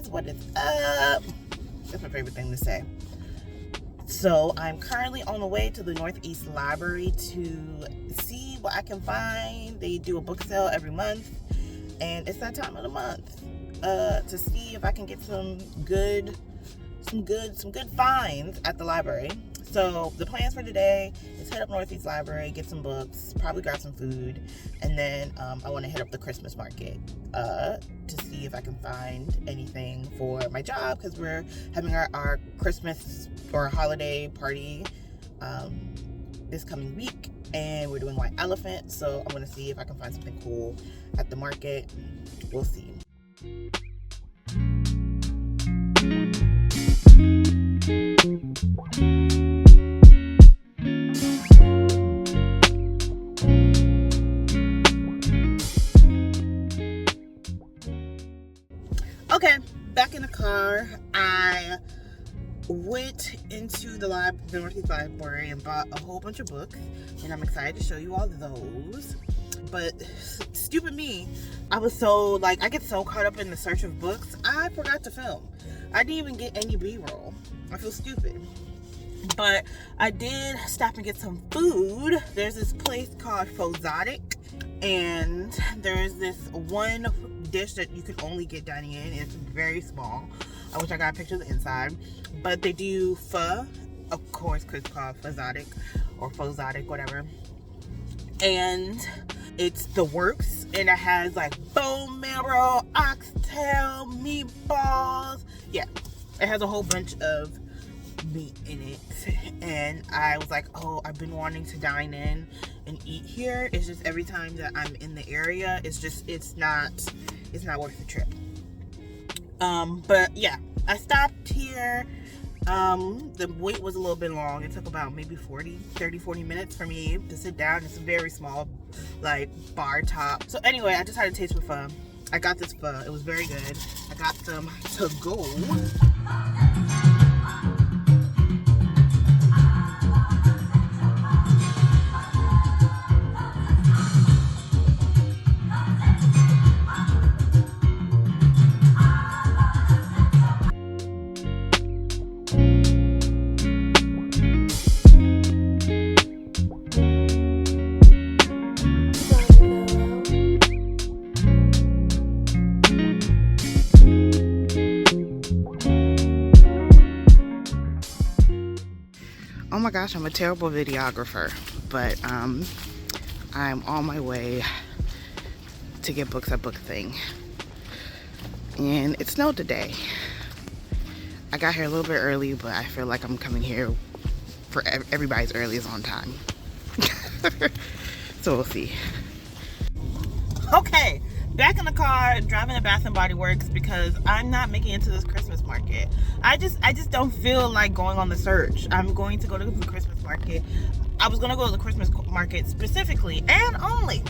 What is up? That's my favorite thing to say. So I'm currently on the way to the Northeast Library to see what I can find. They do a book sale every month, and it's that time of the month to see if I can get some good finds at the library. So the plans for today is head up Northeast Library, get some books, probably grab some food, and then I want to hit up the Christmas market to see if I can find anything for my job, because we're having our Christmas or holiday party this coming week, and we're doing White Elephant. So I'm going to see if I can find something cool at the market. We'll see. Okay, back in the car. I went into the Northeast Library and bought a whole bunch of books, and I'm excited to show you all those. But stupid me, I was so I get so caught up in the search of books, I forgot to film. I didn't even get any B-roll. I feel stupid. But I did stop and get some food. There's this place called Fozzotic, and there's this one dish that you can only get dining in, and it's very small. I wish I got a picture of the inside. But they do pho, of course, because it's called Fozzotic or Fozzotic, whatever. And it's the works, and it has bone marrow, oxtail, meatballs. Yeah, it has a whole bunch of meat in it, and I was like, oh, I've been wanting to dine in and eat here. It's just every time that I'm in the area, it's not worth the trip. But yeah, I stopped here. The wait was a little bit long. It took about maybe 40 minutes for me to sit down. It's a very small bar top. So anyway, I just had a taste for pho. I got this pho. It was very good. I got some to go. Oh my gosh, I'm a terrible videographer, but I'm on my way to get books at Book Thing. And it snowed today. I got here a little bit early, but I feel like I'm coming here for everybody's early is on time. So we'll see. Okay, back in the car, driving to Bath and Body Works because I'm not making it to this Christmas market. I just don't feel like going on the search. I'm going to go to the Christmas market. I was going to go to the Christmas market specifically and only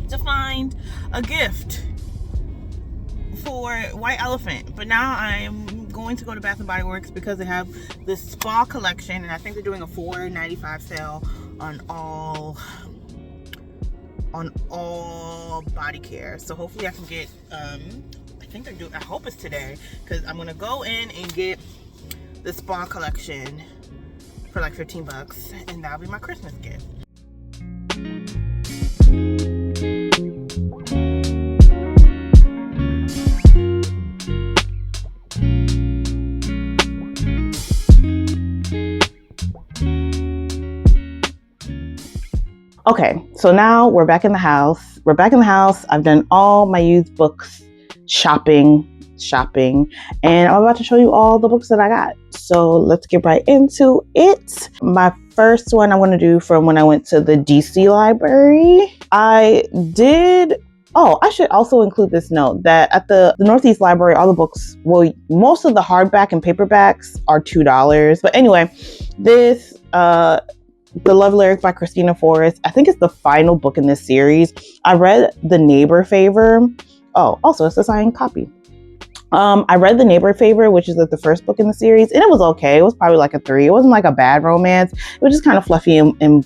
to find a gift for White Elephant. But now I'm going to go to Bath and Body Works because they have this spa collection, and I think they're doing a $4.95 sale on all body care. So hopefully I can get I hope it's today, because I'm gonna go in and get the spa collection for like $15, and that'll be my Christmas gift. Okay, so now we're back in the house. I've done all my used books shopping, and I'm about to show you all the books that I got. So let's get right into it. My first one I'm going to do from when I went to the DC library. I should also include this note that at the Northeast Library, all the books, well, most of the hardback and paperbacks are $2. But anyway, this The Love Lyrics by Christina Forrest, I think it's the final book in this series. I read The Neighbor Favor. Oh, also it's a signed copy. I read The Neighbor Favorite, which is like the first book in the series, and it was okay. It was probably like a 3. It wasn't like a bad romance. It was just kind of fluffy and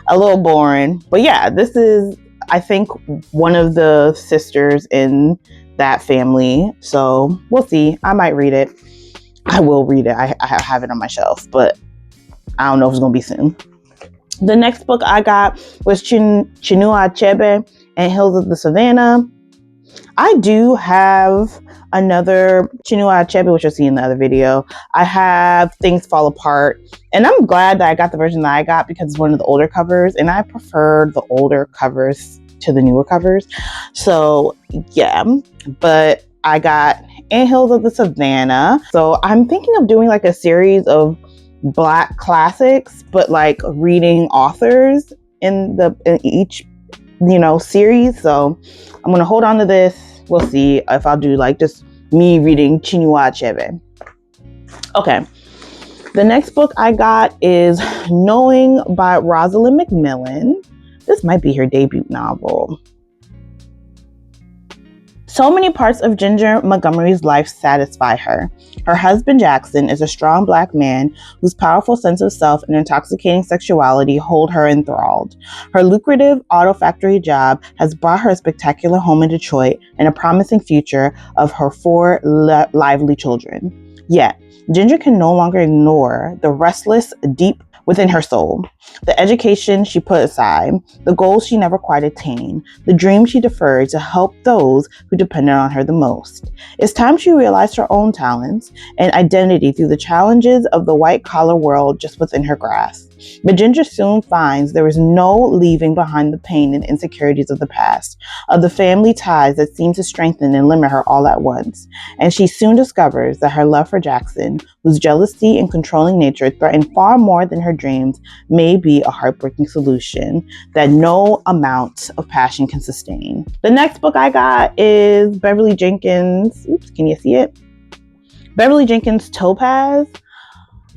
a little boring. But yeah, this is, I think, one of the sisters in that family. So we'll see. I might read it. I will read it. I have it on my shelf, but I don't know if it's going to be soon. The next book I got was Chinua Achebe and Hills of the Savannah. I do have another Chinua Achebe, which you'll see in the other video. I have Things Fall Apart, and I'm glad that I got the version that I got because it's one of the older covers, and I prefer the older covers to the newer covers. So yeah, but I got Hills of the Savannah. So I'm thinking of doing like a series of Black classics, but like reading authors in each series. So I'm gonna hold on to this. We'll see if I'll do like just me reading Chinua Achebe. Okay, the next book I got is Knowing by Rosalind McMillan. This might be her debut novel. So many parts of Ginger Montgomery's life satisfy her. Her husband, Jackson, is a strong Black man whose powerful sense of self and intoxicating sexuality hold her enthralled. Her lucrative auto factory job has brought her a spectacular home in Detroit and a promising future of her 4 lively children. Yet, Ginger can no longer ignore the restless, deep within her soul, the education she put aside, the goals she never quite attained, the dreams she deferred to help those who depended on her the most. It's time she realized her own talents and identity through the challenges of the white-collar world just within her grasp. But Ginger soon finds there is no leaving behind the pain and insecurities of the past, of the family ties that seem to strengthen and limit her all at once. And she soon discovers that her love for Jackson, whose jealousy and controlling nature threaten far more than her dreams, may be a heartbreaking solution that no amount of passion can sustain. The next book I got is Beverly Jenkins. Oops, can you see it? Beverly Jenkins Topaz.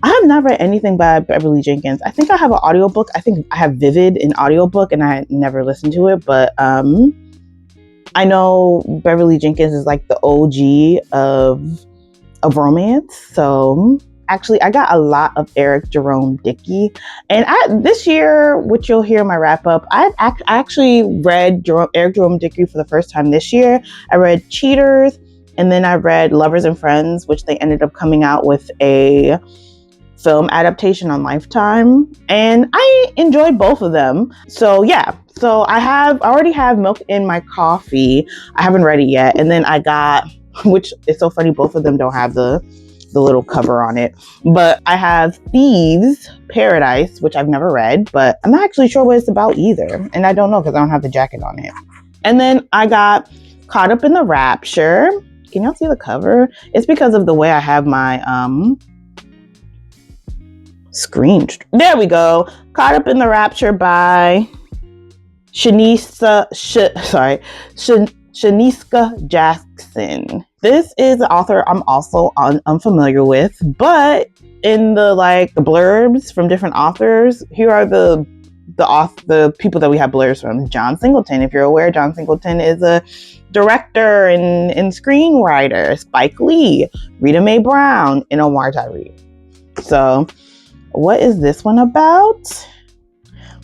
I have not read anything by Beverly Jenkins. I think I have an audiobook. I think I have Vivid in audiobook and I never listened to it, but I know Beverly Jenkins is like the OG of romance. So actually I got a lot of Eric Jerome Dickey. And this year, which you'll hear in my wrap up, I actually read Eric Jerome Dickey for the first time this year. I read Cheaters, and then I read Lovers and Friends, which they ended up coming out with a film adaptation on Lifetime, and I enjoyed both of them. So yeah, so I already have Milk in My Coffee. I haven't read it yet, and then I got, which is so funny, both of them don't have the little cover on it, but I have Thieves Paradise, which I've never read, but I'm not actually sure what it's about either, and I don't know because I don't have the jacket on it. And then I got Caught Up in the Rapture. Can y'all see the cover? It's because of the way I have my screen. There we go. Caught Up in the Rapture by Shaniska Jackson. This is an author I'm also unfamiliar with, but in the blurbs from different authors, here are the people that we have blurbs from. John Singleton. If you're aware, John Singleton is a director and screenwriter. Spike Lee, Rita Mae Brown, and Omar Tyree. So what is this one about?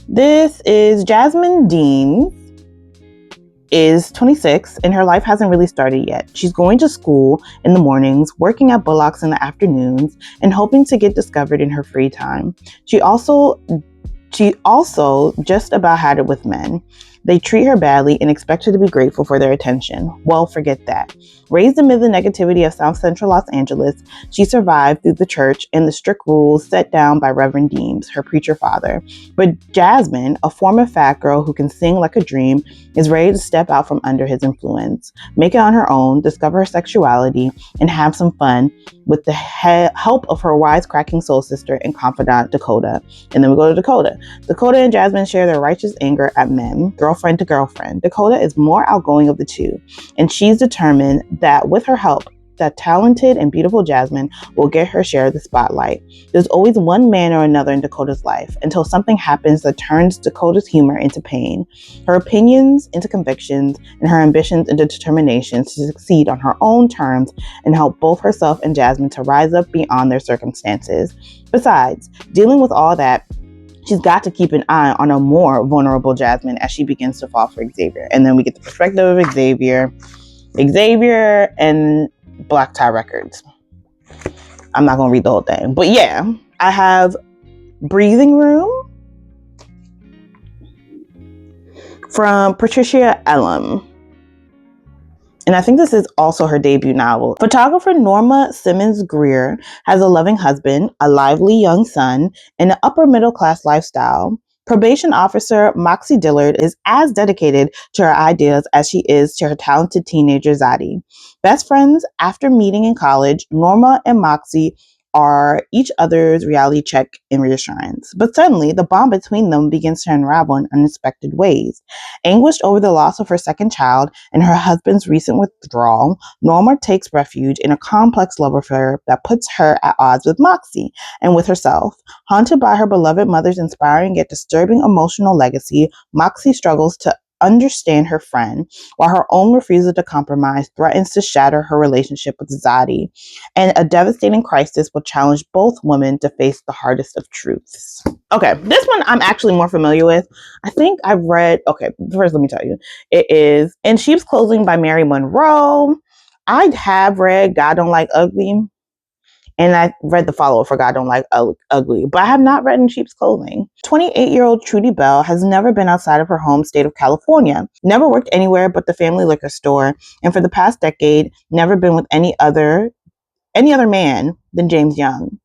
This is Jasmine Dean is 26 and her life hasn't really started yet. She's going to school in the mornings, working at Bullock's in the afternoons, and hoping to get discovered in her free time. She also just about had it with men. They treat her badly and expect her to be grateful for their attention. Well, forget that. Raised amid the negativity of South Central Los Angeles, she survived through the church and the strict rules set down by Reverend Deems, her preacher father. But Jasmine, a former fat girl who can sing like a dream, is ready to step out from under his influence, make it on her own, discover her sexuality, and have some fun with the help of her wisecracking soul sister and confidant, Dakota. And then we go to Dakota. Dakota and Jasmine share their righteous anger at men, girlfriend to girlfriend. Dakota is more outgoing of the two, and she's determined that with her help, that talented and beautiful Jasmine will get her share of the spotlight. There's always one man or another in Dakota's life until something happens that turns Dakota's humor into pain, her opinions into convictions, and her ambitions into determinations to succeed on her own terms and help both herself and Jasmine to rise up beyond their circumstances. Besides, dealing with all that, she's got to keep an eye on a more vulnerable Jasmine as she begins to fall for Xavier. And then we get the perspective of Xavier and Black Tie Records. I'm not going to read the whole thing. But yeah, I have Breathing Room from Patricia Elam. And I think this is also her debut novel. Photographer Norma Simmons Greer has a loving husband, a lively young son, and an upper middle class lifestyle. Probation officer Moxie Dillard is as dedicated to her ideas as she is to her talented teenager Zadie. Best friends after meeting in college, Norma and Moxie are each other's reality check and reassurance. But suddenly, the bond between them begins to unravel in unexpected ways. Anguished over the loss of her second child and her husband's recent withdrawal, Norma takes refuge in a complex love affair that puts her at odds with Moxie and with herself. Haunted by her beloved mother's inspiring yet disturbing emotional legacy, Moxie struggles to understand her friend, while her own refusal to compromise threatens to shatter her relationship with Zadie. And a devastating crisis will challenge both women to face the hardest of truths. Okay, this one I'm actually more familiar with. I think I've read, okay, first let me tell you. It is In Sheep's Clothing by Mary Monroe. I have read God Don't Like Ugly. And I read the follow-up for God Don't Like Ugly, but I have not read In Sheep's Clothing. 28-year-old Trudy Bell has never been outside of her home state of California, never worked anywhere but the family liquor store, and for the past decade, never been with any other man than James Young.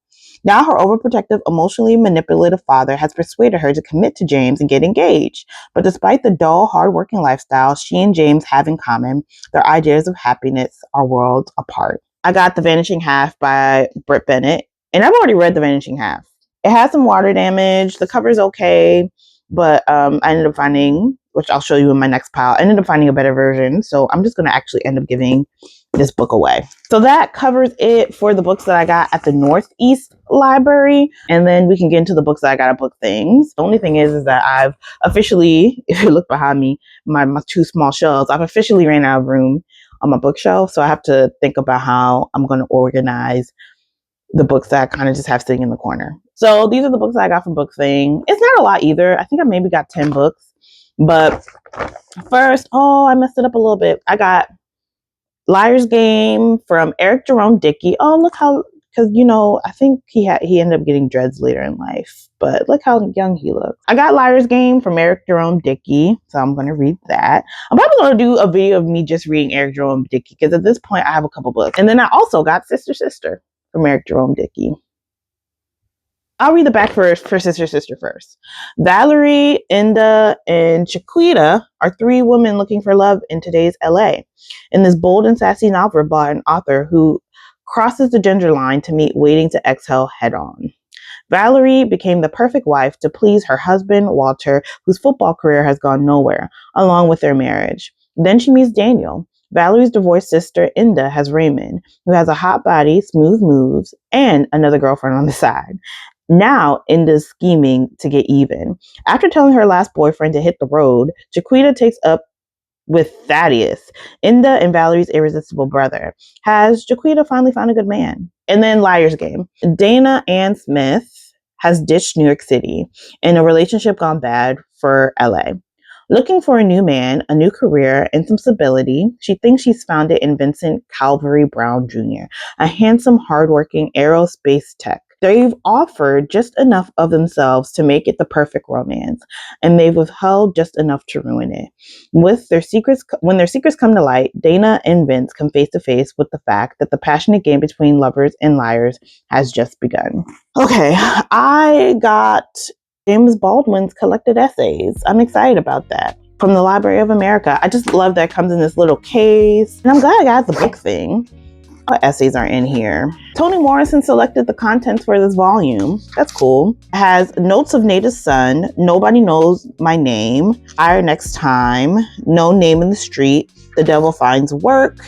Now her overprotective, emotionally manipulative father has persuaded her to commit to James and get engaged. But despite the dull, hard-working lifestyle she and James have in common, their ideas of happiness are worlds apart. I got The Vanishing Half by Britt Bennett, and I've already read The Vanishing Half. It has some water damage. The cover's okay, but I ended up finding, which I'll show you in my next pile, I ended up finding a better version. So I'm just going to actually end up giving this book away. So that covers it for the books that I got at the Northeast Library. And then we can get into the books that I got at Book Things. The only thing is that I've officially, if you look behind me, my two small shelves, I've officially ran out of room on my bookshelf. So I have to think about how I'm going to organize the books that I kind of just have sitting in the corner. So these are the books that I got from Book Thing. It's not a lot either. I think I maybe got 10 books. But first, I messed it up a little bit. I got Liar's Game from Eric Jerome Dickey. Oh, look how, because, I think he ended up getting dreads later in life, but look how young he looks. I got Liar's Game from Eric Jerome Dickey, so I'm going to read that. I'm probably going to do a video of me just reading Eric Jerome Dickey, because at this point I have a couple books. And then I also got Sister from Eric Jerome Dickey. I'll read the back for Sister first. Valerie, Inda, and Chiquita are three women looking for love in today's LA. In this bold and sassy novel by an author who crosses the gender line to meet waiting to exhale head on. Valerie became the perfect wife to please her husband, Walter, whose football career has gone nowhere, along with their marriage. Then she meets Daniel. Valerie's divorced sister, Inda, has Raymond, who has a hot body, smooth moves, and another girlfriend on the side. Now, Inda's scheming to get even. After telling her last boyfriend to hit the road, Chiquita takes up with Thaddeus, Inda and Valerie's irresistible brother. Has Chiquita finally found a good man? And then Liar's Game. Dana Ann Smith has ditched New York City in a relationship gone bad for LA. Looking for a new man, a new career, and some stability, she thinks she's found it in Vincent Calvary Brown Jr., a handsome, hardworking aerospace tech. They've offered just enough of themselves to make it the perfect romance, and they've withheld just enough to ruin it. When their secrets come to light, Dana and Vince come face to face with the fact that the passionate game between lovers and liars has just begun. Okay, I got James Baldwin's collected essays. I'm excited about that. From the Library of America. I just love that it comes in this little case. And I'm glad I got the book thing. What essays are in here? Toni Morrison selected the contents for this volume. That's cool. It has Notes of Native Son, Nobody Knows My Name, Higher Next Time, No Name in the Street, The Devil Finds Work,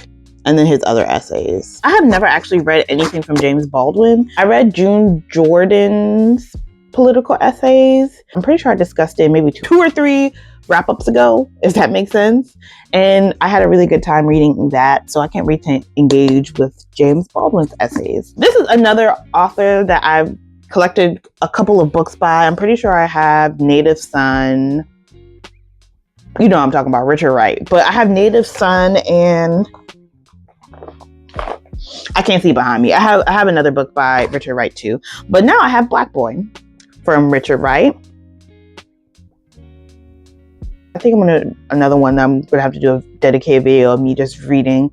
and then his other essays. I have never actually read anything from James Baldwin. I read June Jordan's political essays. I'm pretty sure I discussed it maybe 2 or 3 wrap-ups ago, if that makes sense. And I had a really good time reading that, so I can't wait to engage with James Baldwin's essays. This is another author that I've collected a couple of books by. I'm pretty sure I have Native Son. You know I'm talking about, Richard Wright. But I have Native Son, and I can't see behind me. I have another book by Richard Wright too. But now I have Black Boy from Richard Wright. I think another one that I'm gonna have to do a dedicated video of me just reading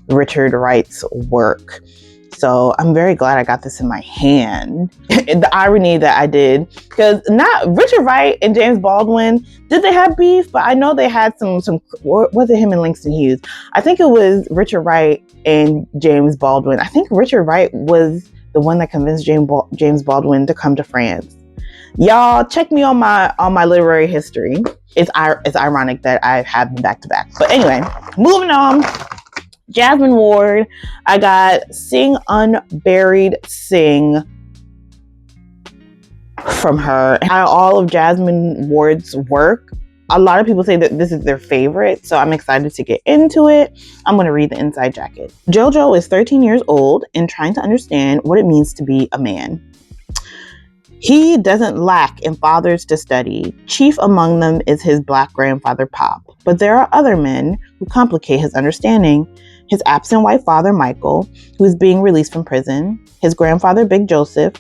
Richard Wright's work. So I'm very glad I got this in my hand. The irony that I did, because not Richard Wright and James Baldwin, did they have beef? But I know they had some, was it him and Langston Hughes? I think it was Richard Wright and James Baldwin. I think Richard Wright was the one that convinced James Baldwin to come to France. Y'all check me on my literary history. It's ironic that I have them back to back. But anyway, moving on. Jasmine Ward. I got Sing Unburied Sing from her. All of Jasmine Ward's work, a lot of people say that this is their favorite, so I'm excited to get into it. I'm going to read the inside jacket. JoJo is 13 years old and trying to understand what it means to be a man. He doesn't lack in fathers to study. Chief among them is his Black grandfather Pop. But there are other men who complicate his understanding. His absent white father Michael, who is being released from prison. His grandfather Big Joseph,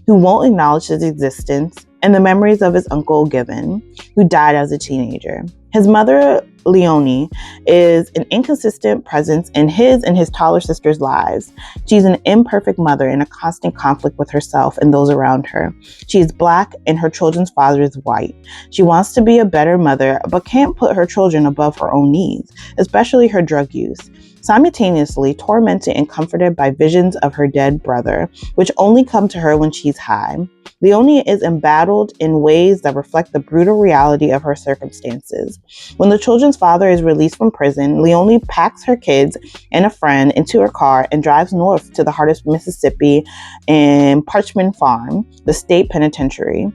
who won't acknowledge his existence. And the memories of his uncle Given, who died as a teenager. His mother, Leonie, is an inconsistent presence in his and his taller sister's lives. She's an imperfect mother in a constant conflict with herself and those around her. She is Black and her children's father is white. She wants to be a better mother, but can't put her children above her own needs, especially her drug use. Simultaneously tormented and comforted by visions of her dead brother, which only come to her when she's high. Leonie is embattled in ways that reflect the brutal reality of her circumstances. When the children's father is released from prison, Leonie packs her kids and a friend into her car and drives north to the heart of Mississippi in Parchman Farm, the state penitentiary.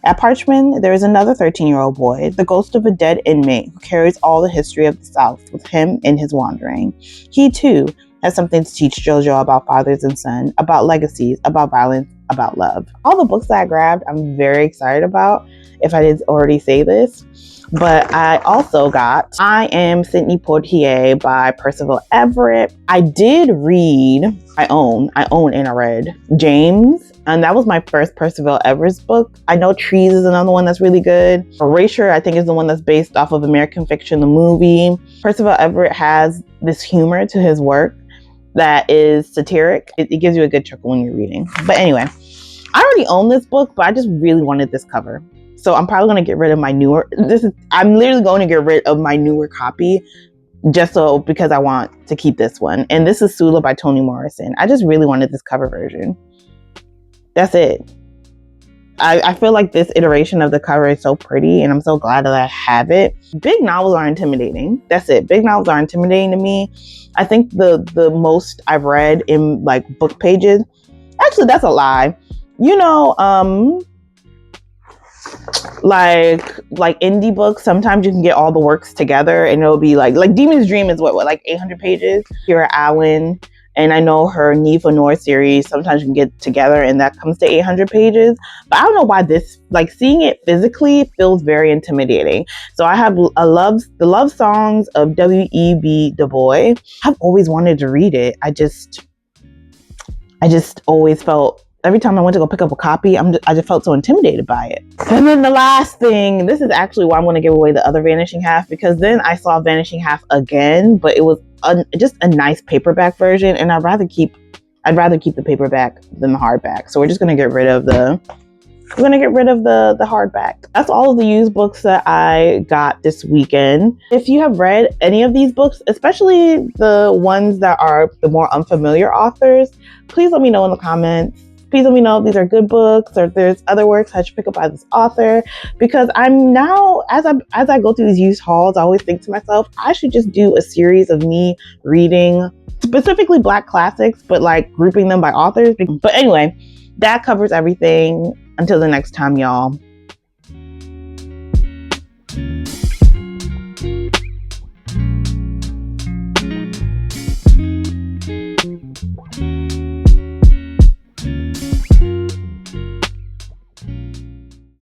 At Parchman, there is another 13-year-old boy, the ghost of a dead inmate who carries all the history of the South with him in his wandering. He, too, has something to teach JoJo about fathers and sons, about legacies, about violence, about love. All the books that I grabbed, I'm very excited about, if I didn't already say this. But I also got I Am Sidney Poitier by Percival Everett. I did read, I own and I read James. And that was my first Percival Everett book. I know Trees is another one that's really good. Erasure, I think, is the one that's based off of American Fiction, the movie. Percival Everett has this humor to his work that is satiric. It gives you a good chuckle when you're reading. But anyway, I already own this book, but I just really wanted this cover. So I'm probably going to get rid of my I'm literally going to get rid of my newer copy because I want to keep this one. And this is Sula by Toni Morrison. I just really wanted this cover version. That's it. I feel like this iteration of the cover is so pretty and I'm so glad that I have it. Big novels are intimidating. That's it. Big novels are intimidating to me. I think the most I've read in like book pages, actually that's a lie. You know, like indie books, sometimes you can get all the works together and it'll be like Demon's Dream is what like 800 pages. Kira Allen, and I know her Neve Honor series, sometimes you can get together and that comes to 800 pages. But I don't know why this, like seeing it physically feels very intimidating. So I have the love songs of W.E.B. Du Bois. I've always wanted to read it. I just always felt, every time I went to go pick up a copy, I just felt so intimidated by it. And then the last thing, this is actually why I'm going to give away the other Vanishing Half, because then I saw Vanishing Half again, but it was just a nice paperback version, and I'd rather keep the paperback than the hardback. So we're just going to get rid of the hardback. That's all of the used books that I got this weekend. If you have read any of these books, especially the ones that are the more unfamiliar authors, please let me know in the comments. Please let me know if these are good books or if there's other works I should pick up by this author. Because I'm now, as I go through these used hauls, I always think to myself, I should just do a series of me reading specifically Black classics, but like grouping them by authors. But anyway, that covers everything. Until the next time, y'all.